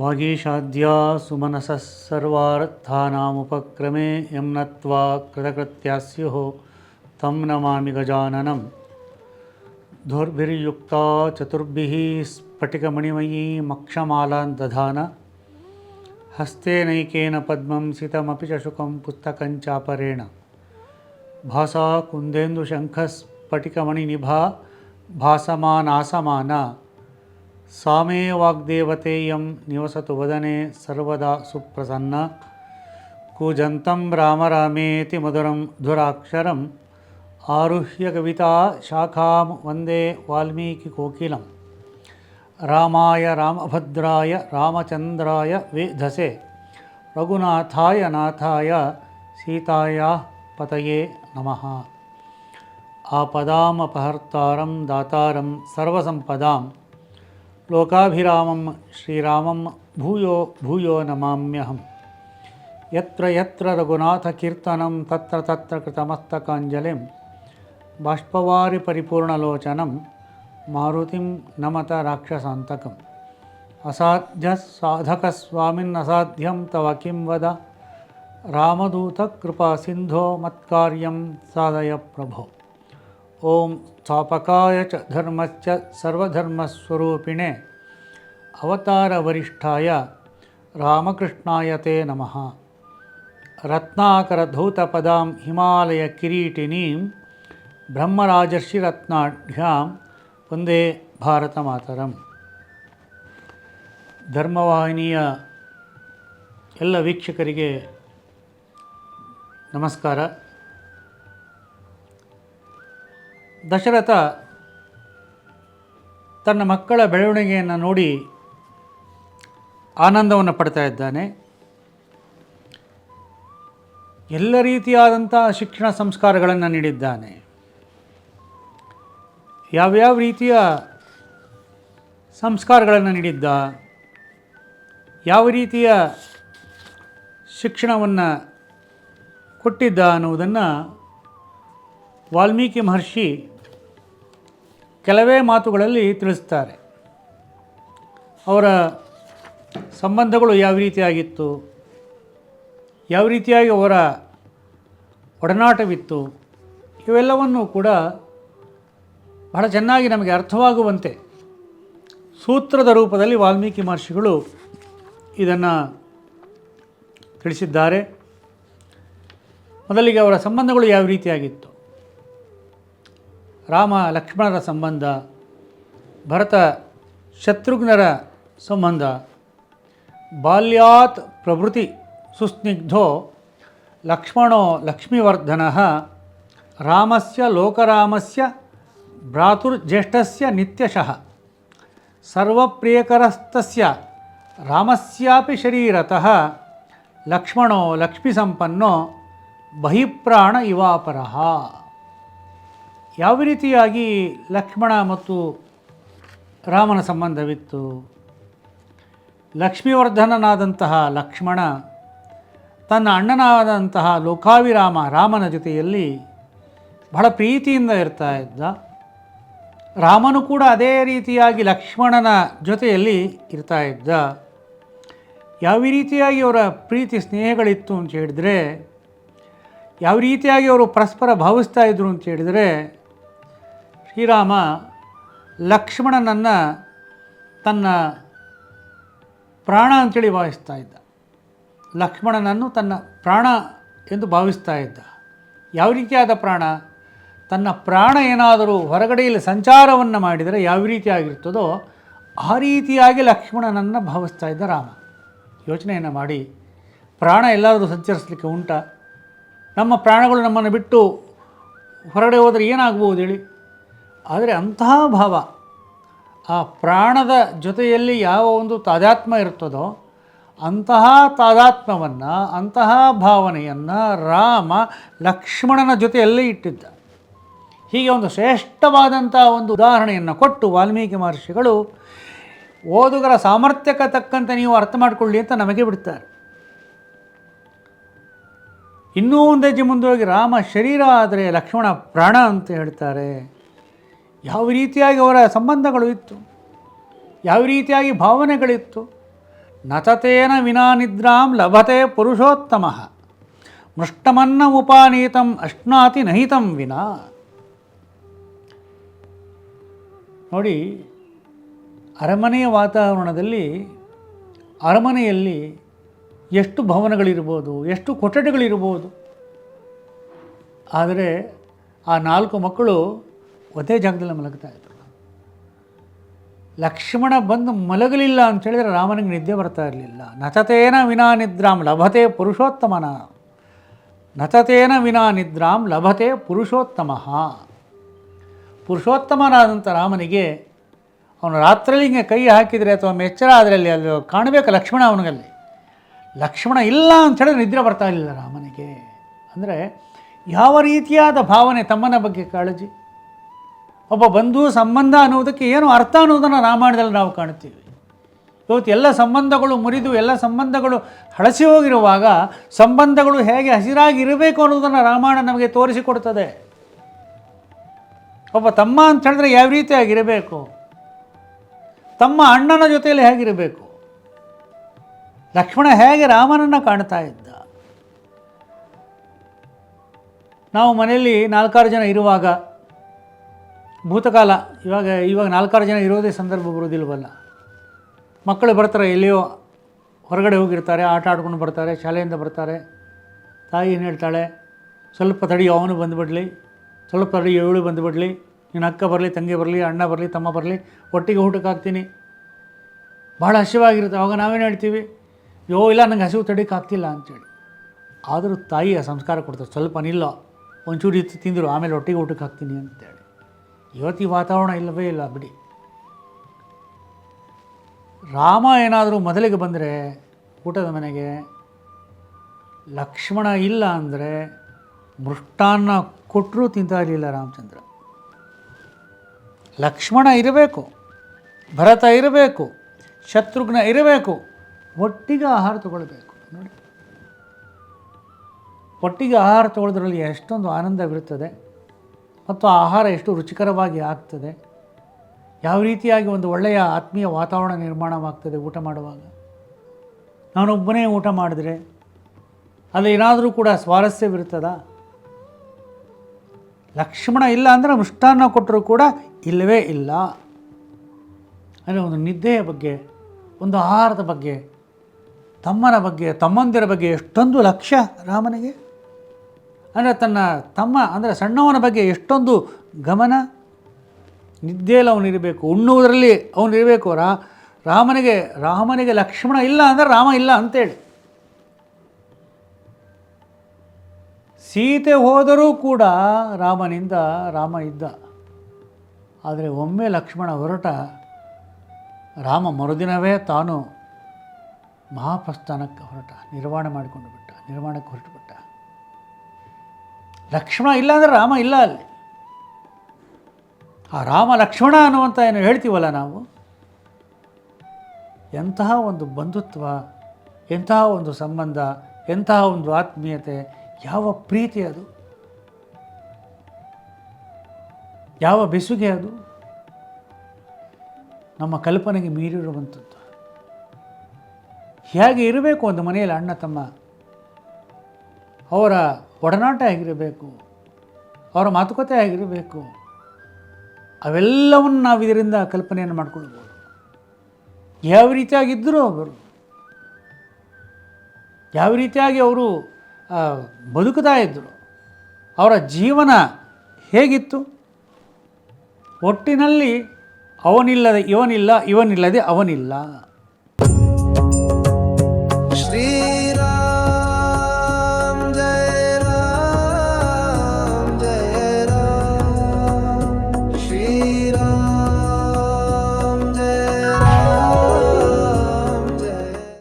ವಾಗೀಶಾದ್ಯಾ ಸುಮನಸಃ ಸರ್ವಾರ್ಥಾನಾಮುಪಕ್ರಮೇ M ನತ್ವಾ ಕೃತಕೃತ್ಯಸ್ಯುಃ ತಂ ನಮಾಮಿ ಗಜಾನನಂ. ಧೂರ್ಭಿರ್ಯುಕ್ತಾ ಚತುರ್ಭಿಃ ಸ್ಫಟಿಕಮಣಿಮಯೀಮಕ್ಷಮಾಲಾಂ ದಧಾನ. ಹಸ್ತೇನೈಕೇನ ಪದ್ಮಂ ಸಿತಮಪಿ ಚ ಶುಕಂ ಪುಸ್ತಕಂಚಾಪರೇಣ. ಭಾಸಾ ಕುಂದೇಂದುಶಂಖಸ್ಫಟಿಕಮಣಿನಿಭಾ ಭಾಸಮಾನಾಸಮಾನ. ಸಾ ಮೇ ವಾಗ್ದೇವತೇಯಂ ನಿವಸತು ವದನೆ ಸರ್ವದಾ ಸುಪ್ರಸನ್ನ. ಕೂಜಂತಂ ರಾಮ ರಾಮೇತಿ ಮಧುರಂ ಧುರಾಕ್ಷರಂ. ಆರುಹ್ಯ ಕವಿತಾ ಶಾಖಾಂ ವಂದೇ ವಾಲ್ಮೀಕಿಕೋಕಿಲಂ. ರಾಮಾಯ ರಾಮಭದ್ರಾಯ ರಾಮಚಂದ್ರಾಯ ವೇಧಸೆ. ರಘುನಾಥಾಯ ನಾಥಾಯ ಸೀತಾಯಾಃ ಪತಯೇ ನಮಃ. ಆಪದಾಮಪಹರ್ತಾರಂ ದಾತಾರಂ ಸರ್ವಸಂಪದಾಂ. ಲೋಕಾಭಿರಾಮಂ ಶ್ರೀರಾಮಂ ಭೂಯೋ ಭೂಯೋ ನಮಾಮ್ಯಹಂ. ಯತ್ರ ಯತ್ರ ರಘುನಾಥಕೀರ್ತನಂ ತತ್ರ ತತ್ರ ಕೃತಮಸ್ತಕಾಂಜಲಿಂ. ಬಾಷ್ಪವಾರಿ ಪರಿಪೂರ್ಣಲೋಚನಂ ಮಾರುತಿಂ ನಮತ ರಾಕ್ಷಸಾಂತಕಂ. ಅಸಾಧ್ಯ ಸಾಧಕಸ್ವಾಮಿನ್ನಸಾಧ್ಯಂ ತವ ಕಿಂ ವದ. ರಾಮದೂತಕೃಪಾ ಸಿಂಧೋ ಮತ್ಕಾರ್ಯಂ ಸಾಧಯ ಪ್ರಭೋ. ಓಂ ಸ್ಥಾಪಕಾಯ ಚ ಧರ್ಮಸ್ಯ ಸರ್ವಧರ್ಮಸ್ವರೂಪಿಣೆ ಅವತಾರವರಿಷ್ಠಾಯ ರಾಮಕೃಷ್ಣಾಯ ತೇ ನಮಃ. ರತ್ನಾಕರಧೌತಪದಾಂ ಹಿಮಾಲಯ ಕಿರೀಟಿನೀಂ ಬ್ರಹ್ಮರಾಜರ್ಷಿರತ್ನಾಢ್ಯಾಂ ವಂದೇ ಭಾರತ ಮಾತರಂ. ಧರ್ಮವಾಹಿನಿಯ ಎಲ್ಲ ವೀಕ್ಷಕರಿಗೆ ನಮಸ್ಕಾರ. ದಶರಥ ತನ್ನ ಮಕ್ಕಳ ಬೆಳವಣಿಗೆಯನ್ನು ನೋಡಿ ಆನಂದವನ್ನು ಪಡ್ತಾ ಇದ್ದಾನೆ. ಎಲ್ಲ ರೀತಿಯಾದಂಥ ಶಿಕ್ಷಣ ಸಂಸ್ಕಾರಗಳನ್ನು ನೀಡಿದ್ದಾನೆ. ಯಾವ್ಯಾವ ರೀತಿಯ ಸಂಸ್ಕಾರಗಳನ್ನು ನೀಡಿದ್ದ, ಯಾವ ರೀತಿಯ ಶಿಕ್ಷಣವನ್ನು ಕೊಟ್ಟಿದ್ದ ಅನ್ನುವುದನ್ನು ವಾಲ್ಮೀಕಿ ಮಹರ್ಷಿ ಕೆಲವೇ ಮಾತುಗಳಲ್ಲಿ ತಿಳಿಸ್ತಾರೆ. ಅವರ ಸಂಬಂಧಗಳು ಯಾವ ರೀತಿಯಾಗಿತ್ತು, ಯಾವ ರೀತಿಯಾಗಿ ಅವರ ಒಡನಾಟವಿತ್ತು, ಇವೆಲ್ಲವನ್ನೂ ಕೂಡ ಬಹಳ ಚೆನ್ನಾಗಿ ನಮಗೆ ಅರ್ಥವಾಗುವಂತೆ ಸೂತ್ರದ ರೂಪದಲ್ಲಿ ವಾಲ್ಮೀಕಿ ಮಹರ್ಷಿಗಳು ಇದನ್ನು ತಿಳಿಸಿದ್ದಾರೆ. ಮೊದಲಿಗೆ ಅವರ ಸಂಬಂಧಗಳು ಯಾವ ರೀತಿಯಾಗಿತ್ತು, ರಾಮ ಲಕ್ಷ್ಮಣರ ಸಂಬಂಧ, ಭರತ ಶತ್ರುಘ್ನರ ಸಂಬಂಧ. ಬಾಲ್ಯಾತ್ ಪ್ರಭೃತಿ ಸುಸ್ನಿಗ್ಧೋ ಲಕ್ಷ್ಮಣೋ ಲಕ್ಷ್ಮೀವರ್ಧನಃ. ರಾಮಸ್ಯ ಲೋಕರಾಮಸ್ಯ ಭ್ರಾತುರ್ಜ್ಯೇಷ್ಠಸ್ಯ ನಿತ್ಯಶಃ. ಸರ್ವಪ್ರಿಯಕರಸ್ತಸ್ಯ ರಾಮಸ್ಯಾಪಿ ಶರೀರತಃ. ಲಕ್ಷ್ಮಣೋ ಲಕ್ಷ್ಮೀಸಂಪನ್ನೋ ಬಹಿಪ್ರಾಣ ಇವಾಪರಃ. ಯಾವ ರೀತಿಯಾಗಿ ಲಕ್ಷ್ಮಣ ಮತ್ತು ರಾಮನ ಸಂಬಂಧವಿತ್ತು. ಲಕ್ಷ್ಮೀವರ್ಧನನಾದಂತಹ ಲಕ್ಷ್ಮಣ ತನ್ನ ಅಣ್ಣನಾದಂತಹ ಲೋಕಾಭಿರಾಮ ರಾಮನ ಜೊತೆಯಲ್ಲಿ ಬಹಳ ಪ್ರೀತಿಯಿಂದ ಇರ್ತಾ ಇದ್ದ. ರಾಮನು ಕೂಡ ಅದೇ ರೀತಿಯಾಗಿ ಲಕ್ಷ್ಮಣನ ಜೊತೆಯಲ್ಲಿ ಇರ್ತಾ ಇದ್ದ. ಯಾವ ರೀತಿಯಾಗಿ ಅವರ ಪ್ರೀತಿ ಸ್ನೇಹಗಳಿತ್ತು ಅಂತ ಹೇಳಿದರೆ, ಯಾವ ರೀತಿಯಾಗಿ ಅವರು ಪರಸ್ಪರ ಭಾವಿಸ್ತಾ ಇದ್ದರು ಅಂತ ಹೇಳಿದರೆ, ಶ್ರೀರಾಮ ಲಕ್ಷ್ಮಣನನ್ನು ತನ್ನ ಪ್ರಾಣ ಅಂತೇಳಿ ಭಾವಿಸ್ತಾ ಇದ್ದ. ಲಕ್ಷ್ಮಣನನ್ನು ತನ್ನ ಪ್ರಾಣ ಎಂದು ಭಾವಿಸ್ತಾ ಇದ್ದ. ಯಾವ ರೀತಿಯಾದ ಪ್ರಾಣ? ತನ್ನ ಪ್ರಾಣ ಏನಾದರೂ ಹೊರಗಡೆಯಲ್ಲಿ ಸಂಚಾರವನ್ನು ಮಾಡಿದರೆ ಯಾವ ರೀತಿಯಾಗಿರ್ತದೋ ಆ ರೀತಿಯಾಗಿ ಲಕ್ಷ್ಮಣನನ್ನು ಭಾವಿಸ್ತಾ ಇದ್ದ ರಾಮ. ಯೋಚನೆಯನ್ನು ಮಾಡಿ, ಪ್ರಾಣ ಎಲ್ಲಾದರೂ ಸಂಚರಿಸಲಿಕ್ಕೆ ಉಂಟಾ? ನಮ್ಮ ಪ್ರಾಣಗಳು ನಮ್ಮನ್ನು ಬಿಟ್ಟು ಹೊರಗಡೆ ಹೋದರೆ ಏನಾಗ್ಬೋದು ಹೇಳಿ? ಆದರೆ ಅಂತಹ ಭಾವ, ಆ ಪ್ರಾಣದ ಜೊತೆಯಲ್ಲಿ ಯಾವ ಒಂದು ತಾದಾತ್ಮ ಇರ್ತದೋ ಅಂತಹ ತಾದಾತ್ಮ್ಯವನ್ನು, ಅಂತಹ ಭಾವನೆಯನ್ನು ರಾಮ ಲಕ್ಷ್ಮಣನ ಜೊತೆಯಲ್ಲೇ ಇಟ್ಟಿದ್ದ. ಹೀಗೆ ಒಂದು ಶ್ರೇಷ್ಠವಾದಂಥ ಒಂದು ಉದಾಹರಣೆಯನ್ನು ಕೊಟ್ಟು ವಾಲ್ಮೀಕಿ ಮಹರ್ಷಿಗಳು ಓದುಗರ ಸಾಮರ್ಥ್ಯಕ್ಕೆ ತಕ್ಕಂತೆ ನೀವು ಅರ್ಥ ಮಾಡಿಕೊಳ್ಳಿ ಅಂತ ನಮಗೆ ಬಿಡ್ತಾರೆ. ಇನ್ನೂ ಒಂದು ಹೆಜ್ಜೆ ಮುಂದೆ ಹೋಗಿ ರಾಮ ಶರೀರ ಆದರೆ ಲಕ್ಷ್ಮಣ ಪ್ರಾಣ ಅಂತ ಹೇಳ್ತಾರೆ. ಯಾವ ರೀತಿಯಾಗಿ ಅವರ ಸಂಬಂಧಗಳು ಇತ್ತು, ಯಾವ ರೀತಿಯಾಗಿ ಭಾವನೆಗಳಿತ್ತು. ನತತೇನ ವಿನಾ ನಿದ್ರಾಂ ಲಭತೆ ಪುರುಷೋತ್ತಮ ಮೃಷ್ಟಮನ್ನ ಉಪಾನೀತಂ ಅಶ್ನಾತಿ ನಹಿತಂ ವಿನಾ. ನೋಡಿ, ಅರಮನೆಯ ವಾತಾವರಣದಲ್ಲಿ, ಅರಮನೆಯಲ್ಲಿ ಎಷ್ಟು ಭವನಗಳಿರ್ಬೋದು, ಎಷ್ಟು ಕೊಠಡಿಗಳಿರ್ಬೋದು. ಆದರೆ ಆ 4 ಮಕ್ಕಳು ಒಂದೇ ಜಾಗದಲ್ಲಿ ಮಲಗ್ತಾ ಇದ್ರು. ಲಕ್ಷ್ಮಣ ಬಂದು ಮಲಗಲಿಲ್ಲ ಅಂತೇಳಿದರೆ ರಾಮನಿಗೆ ನಿದ್ದೆ ಬರ್ತಾ ಇರಲಿಲ್ಲ. ನತತೇನ ವಿನಾ ನಿದ್ರಾಂ ಲಭತೆ ಪುರುಷೋತ್ತಮನ, ನತತೇನ ವಿನಾ ನಿದ್ರಾಂ ಲಭತೆ ಪುರುಷೋತ್ತಮ. ಪುರುಷೋತ್ತಮನಾದಂಥ ರಾಮನಿಗೆ ಅವನು ರಾತ್ರಿಯಲ್ಲಿ ಹಿಂಗೆ ಕೈ ಹಾಕಿದರೆ ಅಥವಾ ಎಚ್ಚರ ಅದರಲ್ಲಿ ಅಲ್ಲಿ ಕಾಣಬೇಕು ಲಕ್ಷ್ಮಣ ಅವನಿಗಲ್ಲಿ. ಲಕ್ಷ್ಮಣ ಇಲ್ಲ ಅಂಥೇಳಿದ್ರೆ ನಿದ್ರೆ ಬರ್ತಾ ಇರಲಿಲ್ಲ ರಾಮನಿಗೆ. ಅಂದರೆ ಯಾವ ರೀತಿಯಾದ ಭಾವನೆ, ತಮ್ಮನ ಬಗ್ಗೆ ಕಾಳಜಿ, ಒಬ್ಬ ಬಂಧು ಸಂಬಂಧ ಅನ್ನುವುದಕ್ಕೆ ಏನು ಅರ್ಥ ಅನ್ನೋದನ್ನು ರಾಮಾಯಣದಲ್ಲಿ ನಾವು ಕಾಣ್ತೀವಿ. ಇವತ್ತು ಎಲ್ಲ ಸಂಬಂಧಗಳು ಮುರಿದು, ಎಲ್ಲ ಸಂಬಂಧಗಳು ಹಳಸಿ ಹೋಗಿರುವಾಗ ಸಂಬಂಧಗಳು ಹೇಗೆ ಹಸಿರಾಗಿ ಇರಬೇಕು ಅನ್ನೋದನ್ನು ರಾಮಾಯಣ ನಮಗೆ ತೋರಿಸಿಕೊಡ್ತದೆ. ಒಬ್ಬ ತಮ್ಮ ಅಂತ ಹೇಳಿದ್ರೆ ಯಾವ ರೀತಿಯಾಗಿರಬೇಕು, ತಮ್ಮ ಅಣ್ಣನ ಜೊತೆಯಲ್ಲಿ ಹೇಗಿರಬೇಕು, ಲಕ್ಷ್ಮಣ ಹೇಗೆ ರಾಮನನ್ನು ಕಾಣ್ತಾ ಇದ್ದ. ನಾವು ಮನೆಯಲ್ಲಿ 4-6 ಜನ ಇರುವಾಗ, ಭೂತಕಾಲ, ಇವಾಗ 4-6 ಜನ ಇರೋದೇ ಸಂದರ್ಭ ಬರೋದಿಲ್ವಲ್ಲ. ಮಕ್ಕಳು ಬರ್ತಾರೆ, ಎಲ್ಲಿಯೋ ಹೊರಗಡೆ ಹೋಗಿರ್ತಾರೆ, ಆಟ ಆಡ್ಕೊಂಡು ಬರ್ತಾರೆ, ಶಾಲೆಯಿಂದ ಬರ್ತಾರೆ. ತಾಯಿ ಏನು ಹೇಳ್ತಾಳೆ, ಸ್ವಲ್ಪ ತಡಿ ಅವನು ಬಂದುಬಿಡಲಿ, ಸ್ವಲ್ಪ ತಡಿ ಇವಳು ಬಂದುಬಿಡಲಿ, ನಿನ್ನ ಅಕ್ಕ ಬರಲಿ, ತಂಗಿ ಬರಲಿ, ಅಣ್ಣ ಬರಲಿ, ತಮ್ಮ ಬರಲಿ, ಒಟ್ಟಿಗೆ ಊಟಕ್ಕೆ ಹಾಕ್ತೀನಿ. ಭಾಳ ಹಸಿವಾಗಿರುತ್ತೆ. ಅವಾಗ ನಾವೇನು ಹೇಳ್ತೀವಿ, ಇಲ್ಲ ನಂಗೆ ಹಸಿವು ತಡಿಯೋಕ್ಕಾಗ್ತಿಲ್ಲ ಅಂತೇಳಿ. ಆದರೂ ತಾಯಿ ಆ ಸಂಸ್ಕಾರ ಕೊಡ್ತಾರೆ, ಸ್ವಲ್ಪ ನಿಲ್ಲೋ, ಒಂಚೂರು ಇತ್ತು ತಿಂದರು, ಆಮೇಲೆ ಒಟ್ಟಿಗೆ ಊಟಕ್ಕೆ ಹಾಕ್ತೀನಿ ಅಂತೇಳಿ. ಇವತ್ತು ಈ ವಾತಾವರಣ ಇಲ್ಲವೇ ಇಲ್ಲ ಬಿಡಿ. ರಾಮ ಏನಾದರೂ ಮೊದಲಿಗೆ ಬಂದರೆ ಊಟದ ಮನೆಗೆ, ಲಕ್ಷ್ಮಣ ಇಲ್ಲ ಅಂದರೆ ಮೃಷ್ಟಾನ್ನ ಕೊಟ್ಟರೂ ತಿಂತಾ ಇರಲಿಲ್ಲ ರಾಮಚಂದ್ರ. ಲಕ್ಷ್ಮಣ ಇರಬೇಕು, ಭರತ ಇರಬೇಕು, ಶತ್ರುಘ್ನ ಇರಬೇಕು, ಒಟ್ಟಿಗೆ ಆಹಾರ ತಗೊಳ್ಬೇಕು. ನೋಡಿ, ಒಟ್ಟಿಗೆ ಆಹಾರ ತಗೊಳ್ಳೋದ್ರಲ್ಲಿ ಎಷ್ಟೊಂದು ಆನಂದವಿರುತ್ತದೆ ಮತ್ತು ಆಹಾರ ಎಷ್ಟು ರುಚಿಕರವಾಗಿ ಆಗ್ತದೆ. ಯಾವ ರೀತಿಯಾಗಿ ಒಂದು ಒಳ್ಳೆಯ ಆತ್ಮೀಯ ವಾತಾವರಣ ನಿರ್ಮಾಣವಾಗ್ತದೆ ಊಟ ಮಾಡುವಾಗ. ನಾನೊಬ್ಬನೇ ಊಟ ಮಾಡಿದ್ರೆ ಅಲ್ಲಿ ಏನಾದರೂ ಕೂಡ ಸ್ವಾರಸ್ಯವಿರ್ತದ? ಲಕ್ಷ್ಮಣ ಇಲ್ಲ ಅಂದರೆ ಮೃಷ್ಟಾನ್ನ ಕೊಟ್ಟರೂ ಕೂಡ ಇಲ್ಲವೇ ಇಲ್ಲ. ಅಂದರೆ ಒಂದು ನಿದ್ದೆಯ ಬಗ್ಗೆ, ಒಂದು ಆಹಾರದ ಬಗ್ಗೆ, ತಮ್ಮನ ಬಗ್ಗೆ, ತಮ್ಮಂದಿರ ಬಗ್ಗೆ ಎಷ್ಟೊಂದು ಲಕ್ಷ್ಯ ರಾಮನಿಗೆ. ಅಂದರೆ ತನ್ನ ತಮ್ಮ ಅಂದರೆ ಸಣ್ಣವನ ಬಗ್ಗೆ ಎಷ್ಟೊಂದು ಗಮನ. ನಿದ್ದೆಯಲ್ಲಿ ಅವನಿರಬೇಕು, ಉಣ್ಣುವುದರಲ್ಲಿ ಅವನಿರಬೇಕು. ರಾಮನಿಗೆ ಲಕ್ಷ್ಮಣ ಇಲ್ಲ ಅಂದರೆ ರಾಮ ಇಲ್ಲ ಅಂತೇಳಿ. ಸೀತೆ ಹೋದರೂ ಕೂಡ ರಾಮನಿಂದ ರಾಮ ಇದ್ದ. ಆದರೆ ಒಮ್ಮೆ ಲಕ್ಷ್ಮಣ ಹೊರಟ, ರಾಮ ಮರುದಿನವೇ ತಾನು ಮಹಾಪ್ರಸ್ಥಾನಕ್ಕೆ ಹೊರಟ, ನಿರ್ವಾಣಕ್ಕೆ ಹೊರಟು ಬಿಟ್ಟ. ಲಕ್ಷ್ಮಣ ಇಲ್ಲ ಅಂದರೆ ರಾಮ ಇಲ್ಲ ಅಲ್ಲಿ. ಆ ರಾಮ ಲಕ್ಷ್ಮಣ ಅನ್ನುವಂಥ ಏನು ಹೇಳ್ತೀವಲ್ಲ ನಾವು, ಎಂತಹ ಒಂದು ಬಂಧುತ್ವ, ಎಂತಹ ಒಂದು ಸಂಬಂಧ, ಎಂತಹ ಒಂದು ಆತ್ಮೀಯತೆ, ಯಾವ ಪ್ರೀತಿ ಅದು, ಯಾವ ಬೆಸುಗೆ ಅದು, ನಮ್ಮ ಕಲ್ಪನೆಗೆ ಮೀರಿರುವಂಥದ್ದು. ಹೇಗೆ ಇರಬೇಕು ಒಂದು ಮನೆಯಲ್ಲಿ ಅಣ್ಣ ತಮ್ಮ, ಅವರ ಒಡನಾಟ ಹೇಗಿರಬೇಕು, ಅವರ ಮಾತುಕತೆ ಹೇಗಿರಬೇಕು, ಅವೆಲ್ಲವನ್ನು ನಾವು ಇದರಿಂದ ಕಲ್ಪನೆಯನ್ನು ಮಾಡಿಕೊಳ್ಬೋದು. ಯಾವ ರೀತಿಯಾಗಿದ್ದರೂ ಅವರು, ಯಾವ ರೀತಿಯಾಗಿ ಅವರು ಬದುಕ್ತಾ ಇದ್ದರು, ಅವರ ಜೀವನ ಹೇಗಿತ್ತು. ಒಟ್ಟಿನಲ್ಲಿ ಅವನಿಲ್ಲದೆ ಇವನಿಲ್ಲ, ಇವನಿಲ್ಲದೆ ಅವನಿಲ್ಲ.